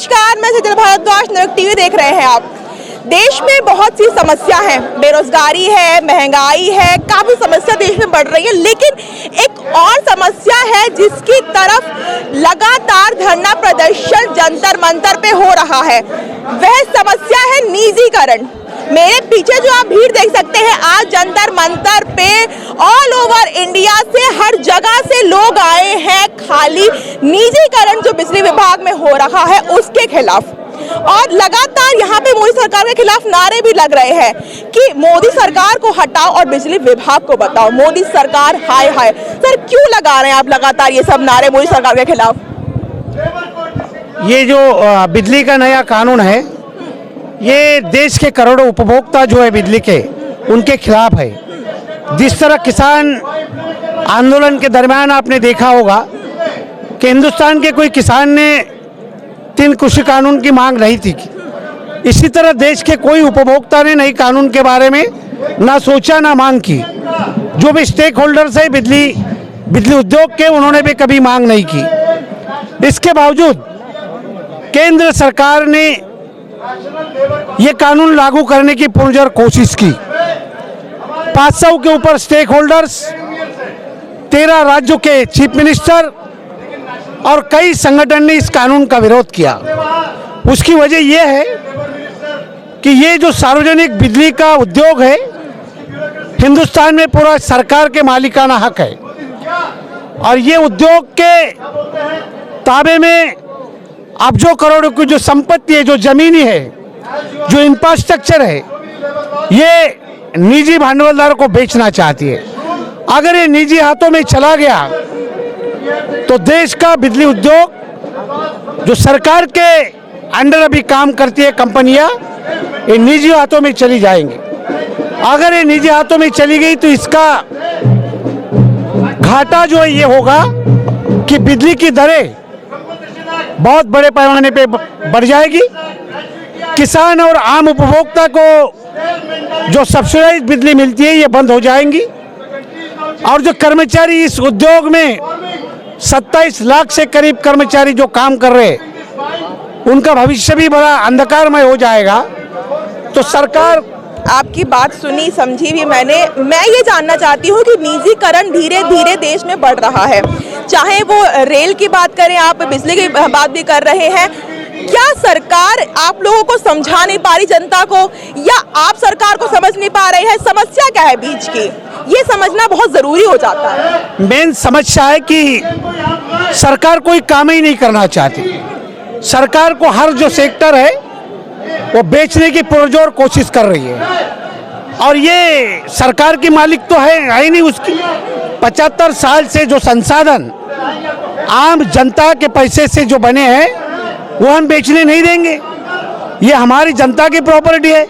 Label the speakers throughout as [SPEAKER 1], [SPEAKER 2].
[SPEAKER 1] नमस्कार, मैं शीतल Bhardwaj, news TV देख रहे हैं आप। देश में बहुत सी समस्या है, बेरोजगारी है, महंगाई है, काफी समस्या देश में बढ़ रही है, लेकिन एक और समस्या है जिसकी तरफ लगातार धरना प्रदर्शन जंतर मंतर पे हो रहा है। वह समस्या है निजीकरण। मेरे पीछे जो आप भीड़ देख सकते हैं, आज जंतर मंतर पे ऑल ओवर इंडिया से हर जगह से लोग आए हैं खाली निजीकरण जो बिजली विभाग में हो रहा है उसके खिलाफ। और लगातार यहाँ पे मोदी सरकार के खिलाफ नारे भी लग रहे हैं कि मोदी सरकार को हटाओ और बिजली विभाग को बताओ। मोदी सरकार हाय हाय। सर, क्यों लगा रहे हैं आप लगातार ये सब नारे मोदी सरकार के खिलाफ?
[SPEAKER 2] ये जो बिजली का नया कानून है, ये देश के करोड़ों उपभोक्ता जो है बिजली के, उनके खिलाफ है। जिस तरह किसान आंदोलन के दरमियान आपने देखा होगा कि हिंदुस्तान के कोई किसान ने 3 कृषि कानून की मांग नहीं थी, इसी तरह देश के कोई उपभोक्ता ने नई कानून के बारे में ना सोचा ना मांग की। जो भी स्टेक होल्डर्स है बिजली उद्योग के, उन्होंने भी कभी मांग नहीं की। इसके बावजूद केंद्र सरकार ने ये कानून लागू करने की पुरजोर कोशिश की। 500 के ऊपर स्टेक होल्डर्स, 13 राज्यों के चीफ मिनिस्टर और कई संगठन ने इस कानून का विरोध किया। उसकी वजह यह है कि ये जो सार्वजनिक बिजली का उद्योग है, हिंदुस्तान में पूरा सरकार के मालिकाना हक है और ये उद्योग के ताबे में अरबों करोड़ों की जो संपत्ति है, जो जमीनी है, जो इंफ्रास्ट्रक्चर है, ये निजी भांडवलदारों को बेचना चाहती है। अगर ये निजी हाथों में चला गया तो देश का बिजली उद्योग जो सरकार के अंडर अभी काम करती है कंपनियां, ये निजी हाथों में चली जाएंगी। अगर ये निजी हाथों में चली गई तो इसका घाटा जो है ये होगा कि बिजली की दरें बहुत बड़े पैमाने पे बढ़ जाएगी। किसान और आम उपभोक्ता को जो सब्सिडाइज बिजली मिलती है ये बंद हो जाएंगी और जो कर्मचारी इस उद्योग में 27 लाख से करीब कर्मचारी जो काम कर रहे हैं, उनका भविष्य भी बड़ा अंधकारमय हो जाएगा। तो सरकार,
[SPEAKER 1] आपकी बात सुनी समझी भी मैंने। मैं ये जानना चाहती हूँ कि निजीकरण धीरे धीरे देश में बढ़ रहा है, चाहे वो रेल की बात करें, आप बिजली की बात भी कर रहे हैं। क्या सरकार आप लोगों को समझा नहीं पा रही, जनता को, या आप सरकार को समझ नहीं पा रही है? समस्या क्या है बीच की, ये समझना बहुत जरूरी हो जाता है।
[SPEAKER 2] मेन समस्या है कि सरकार कोई काम ही नहीं करना चाहती। सरकार को हर जो सेक्टर है वो बेचने की पुरजोर कोशिश कर रही है और ये सरकार की मालिक तो है ही नहीं। उसकी 75 साल से जो संसाधन आम जनता के पैसे से जो बने हैं वो हम बेचने नहीं देंगे। ये हमारी जनता की प्रॉपर्टी है।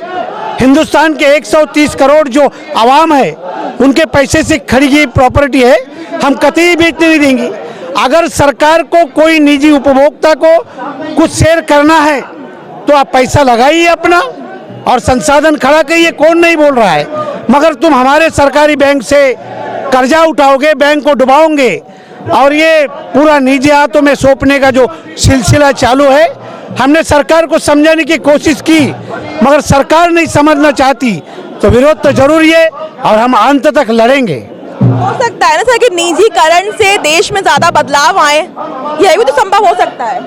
[SPEAKER 2] हिंदुस्तान के 130 करोड़ जो आवाम है, उनके पैसे से खड़ी ये प्रॉपर्टी है, हम कतई बेचने नहीं देंगे। अगर सरकार को कोई निजी उपभोक्ता को कुछ शेयर करना है तो आप पैसा लगाइए अपना और संसाधन खड़ा करिए, कौन नहीं बोल रहा है। मगर तुम हमारे सरकारी बैंक से कर्जा उठाओगे, बैंक को डुबाओगे और ये पूरा निजी हाथों में सौंपने का जो सिलसिला चालू है, हमने सरकार को समझाने की कोशिश की मगर सरकार नहीं समझना चाहती। तो विरोध तो जरूरी है और हम अंत तक लड़ेंगे।
[SPEAKER 1] हो सकता है ना सर कि निजीकरण से देश में ज्यादा बदलाव आए, यह भी तो संभव हो सकता है।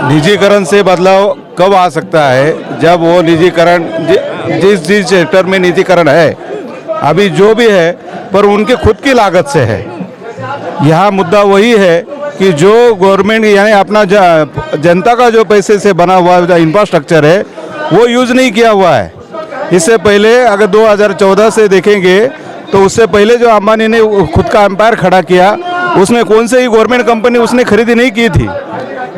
[SPEAKER 3] निजीकरण से बदलाव कब आ सकता है? जब वो निजीकरण जिस सेक्टर में निजीकरण है अभी जो भी है, पर उनके खुद की लागत से है। यहाँ मुद्दा वही है कि जो गवर्नमेंट यानी अपना जनता का जो पैसे से बना हुआ जो इंफ्रास्ट्रक्चर है वो यूज़ नहीं किया हुआ है। इससे पहले अगर 2014 से देखेंगे तो उससे पहले जो अंबानी ने खुद का एम्पायर खड़ा किया, उसमें कौन से ही गवर्नमेंट कंपनी उसने खरीदी नहीं की थी।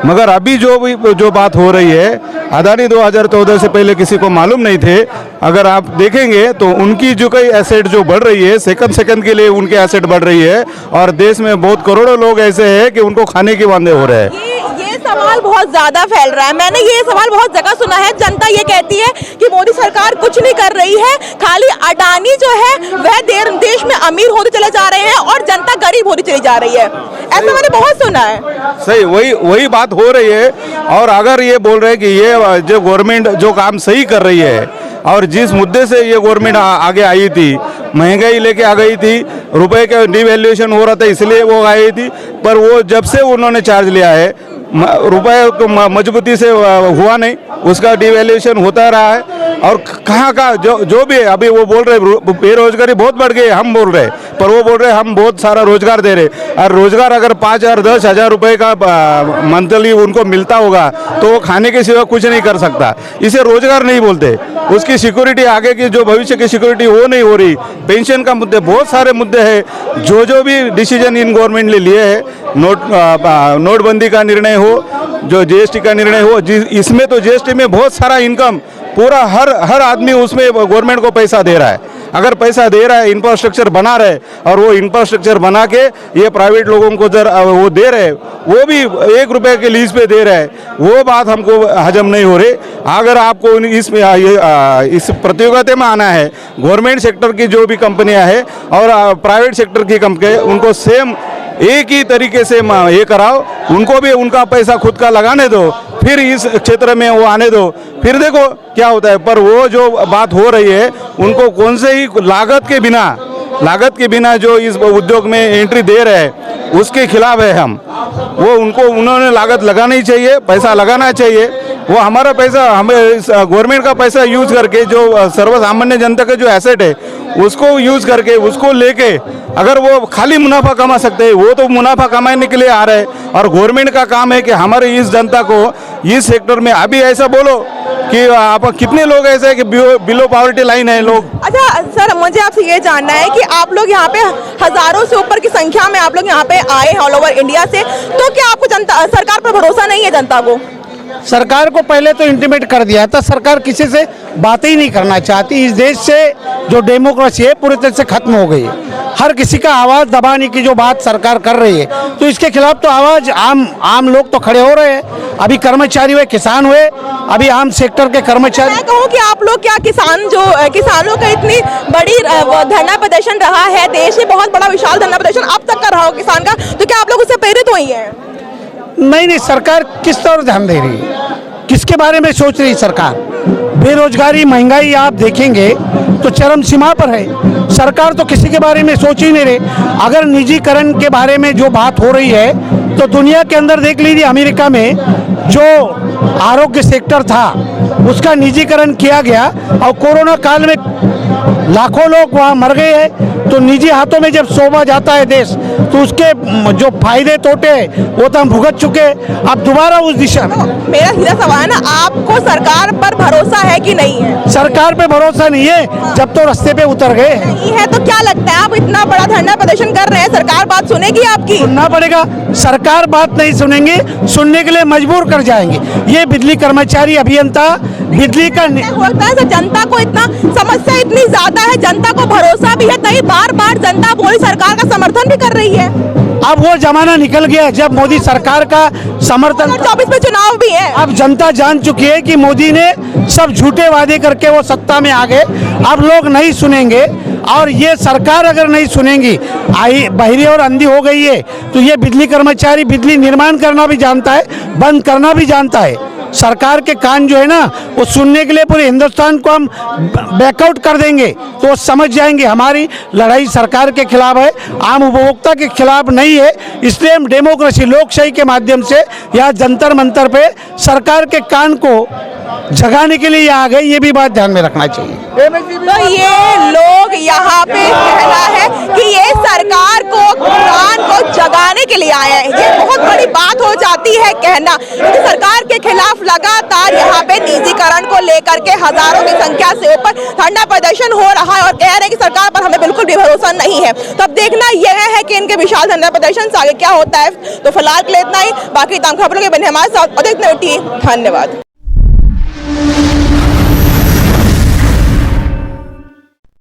[SPEAKER 3] मगर अभी जो बात हो रही है, अदानी 2014 से पहले किसी को मालूम नहीं थे। अगर आप देखेंगे तो उनकी जो कई एसेट जो बढ़ रही है, सेकंड के लिए उनके एसेट बढ़ रही है और देश में बहुत करोड़ों लोग ऐसे हैं कि उनको खाने के वांदे हो रहे हैं।
[SPEAKER 1] ये सवाल बहुत ज्यादा फैल रहा है। मैंने ये सवाल बहुत जगह सुना है। जनता ये कहती है कि मोदी सरकार कुछ नहीं कर रही है, खाली अडानी जो है वह देश में अमीर होते चले जा रहे हैं और जनता गरीब होती चली जा रही है। ऐसा मैंने बहुत सुना है।
[SPEAKER 3] सही, वही बात हो रही है। और अगर ये बोल रहे हैं कि ये जो गवर्नमेंट जो काम सही कर रही है, और जिस मुद्दे से ये गवर्नमेंट आगे आई थी, महंगाई लेके आ गई थी, रुपए का डिवैल्यूएशन हो रहा था इसलिए वो आई थी, पर वो जब से उन्होंने चार्ज लिया है रुपए को मजबूती से हुआ नहीं, उसका डिवैल्यूएशन होता रहा है। और कहाँ जो भी है, अभी वो बोल रहे बेरोजगारी बहुत बढ़ गई, हम बोल रहे, पर वो बोल रहे हम बहुत सारा रोजगार दे रहे। और रोजगार अगर 5,000 10,000 रुपए का मंथली उनको मिलता होगा तो वो खाने के सिवा कुछ नहीं कर सकता। इसे रोजगार नहीं बोलते। उसकी सिक्योरिटी, आगे की जो भविष्य की सिक्योरिटी वो नहीं हो रही। पेंशन का मुद्दे, बहुत सारे मुद्दे हैं। जो भी डिसीजन इन गवर्नमेंट ने लिए है, नोटबंदी का निर्णय हो, जो जीएसटी का निर्णय हो, इसमें तो जीएसटी में बहुत सारा इनकम पूरा हर आदमी उसमें गवर्नमेंट को पैसा दे रहा है। अगर पैसा दे रहा है, इंफ्रास्ट्रक्चर बना रहे, और वो इंफ्रास्ट्रक्चर बना के ये प्राइवेट लोगों को वो दे रहे, वो भी 1 रुपए के लीज पे दे रहे हैं, वो बात हमको हजम नहीं हो रही। अगर आपको इस प्रतियोगिता में आना है, गवर्नमेंट सेक्टर की जो भी कंपनियां हैं और प्राइवेट सेक्टर की कंपनी, उनको सेम एक ही तरीके से ये कराओ, उनको भी उनका पैसा खुद का लगाने दो, फिर इस क्षेत्र में वो आने दो, फिर देखो क्या होता है। पर वो जो बात हो रही है, उनको कौन से ही लागत के बिना जो इस उद्योग में एंट्री दे रहे हैं, उसके खिलाफ है हम। उन्होंने लागत लगानी चाहिए, पैसा लगाना चाहिए। वो हमारा पैसा, हमें गवर्नमेंट का पैसा यूज करके, जो सर्वसामान्य जनता का जो एसेट है उसको यूज करके, उसको लेके अगर वो खाली मुनाफा कमा सकते हैं, वो तो मुनाफा कमाने के लिए आ रहे हैं। और गवर्नमेंट का काम है कि हमारे इस जनता को इस सेक्टर में, अभी ऐसा बोलो कि आप कितने लोग ऐसे हैं कि बिलो पॉवर्टी लाइन है लोग।
[SPEAKER 1] अच्छा सर, मुझे आपसे ये जानना है कि आप लोग यहाँ पे हजारों से ऊपर की संख्या में आप लोग यहाँ पे आए हैं ऑल ओवर इंडिया से, तो क्या आपको जनता सरकार पर भरोसा नहीं है? जनता को,
[SPEAKER 2] सरकार को पहले तो इंटीमेट कर दिया था, सरकार किसी से बातें ही नहीं करना चाहती। इस देश से जो डेमोक्रेसी है पूरी तरह से खत्म हो गई है। हर किसी का आवाज़ दबाने की जो बात सरकार कर रही है, तो इसके खिलाफ तो आवाज़ आम लोग तो खड़े हो रहे हैं। अभी कर्मचारी हुए, किसान हुए, अभी आम सेक्टर के कर्मचारी।
[SPEAKER 1] मैं कहूँ कि आप लोग क्या किसानों का इतनी बड़ी धरना प्रदर्शन रहा है, देश में बहुत बड़ा विशाल धरना प्रदर्शन अब तक का रहा हो किसान का, तो क्या आप लोग उससे प्रेरित हुई हैं?
[SPEAKER 2] नहीं, सरकार किस तरह ध्यान दे रही है, किसके बारे में सोच रही सरकार? बेरोजगारी, महंगाई आप देखेंगे तो चरम सीमा पर है। सरकार तो किसी के बारे में सोच ही नहीं रही। अगर निजीकरण के बारे में जो बात हो रही है, तो दुनिया के अंदर देख लीजिए, अमेरिका में जो आरोग्य सेक्टर था उसका निजीकरण किया गया, और कोरोना काल में लाखों लोग वहाँ मर गए हैं। तो निजी हाथों में जब सौंपा जाता है देश, तो उसके जो फायदे तोटे वो तो हम भुगत चुके। अब दोबारा उस दिशा में
[SPEAKER 1] मेरा सीधा सवाल है ना, आपको सरकार पर भरोसा है कि नहीं है?
[SPEAKER 2] सरकार पे भरोसा नहीं है, जब तो रास्ते पे उतर गए।
[SPEAKER 1] नहीं है तो क्या लगता है, आप इतना बड़ा धरना प्रदर्शन कर रहे हैं, सरकार बात सुनेगी आपकी?
[SPEAKER 2] सुनना पड़ेगा। सरकार बात नहीं सुनेंगे, सुनने के लिए मजबूर कर जाएंगे। ये बिजली कर्मचारी, अभियंता, बिजली का
[SPEAKER 1] होता है। जनता को इतना समस्या इतनी ज्यादा है, जनता को भरोसा भी है, तभी बार बार जनता मोदी सरकार का समर्थन भी कर रही है।
[SPEAKER 2] अब वो जमाना निकल गया जब मोदी सरकार का समर्थन।
[SPEAKER 1] 2024 में चुनाव भी है।
[SPEAKER 2] अब जनता जान चुकी है कि मोदी ने सब झूठे वादे करके वो सत्ता में आ गए। अब लोग नहीं सुनेंगे, और ये सरकार अगर नहीं सुनेंगी, बहिरी और अंधी हो गई है, तो ये बिजली कर्मचारी बिजली निर्माण करना भी जानता है, बंद करना भी जानता है। सरकार के कान जो है ना, वो सुनने के लिए पूरे हिंदुस्तान को हम बैकआउट कर देंगे, तो वो समझ जाएंगे हमारी लड़ाई सरकार के खिलाफ है, आम उपभोक्ता के खिलाफ नहीं है। इसलिए हम डेमोक्रेसी, लोकशाही के माध्यम से यहाँ जंतर मंतर पे सरकार के कान को जगाने के लिए आ गए। ये भी बात ध्यान में रखना चाहिए।
[SPEAKER 1] तो ये लोग यहाँ पे कहना है कि ये सरकार को कान को जगाने के लिए आए हैं। ये बहुत बड़ी बात हो जाती है कहना कि सरकार के खिलाफ लगातार यहाँ पे निजीकरण को लेकर के हजारों की संख्या से ऊपर धरना प्रदर्शन हो रहा है, और कह रहे हैं कि सरकार पर हमें बिल्कुल भी भरोसा नहीं है। तो अब देखना यह है कि इनके विशाल धरना प्रदर्शन से आगे क्या होता है। तो फिलहाल के लिए इतना ही, बाकी तमाम खबरों के बने हमारे साथ। धन्यवाद।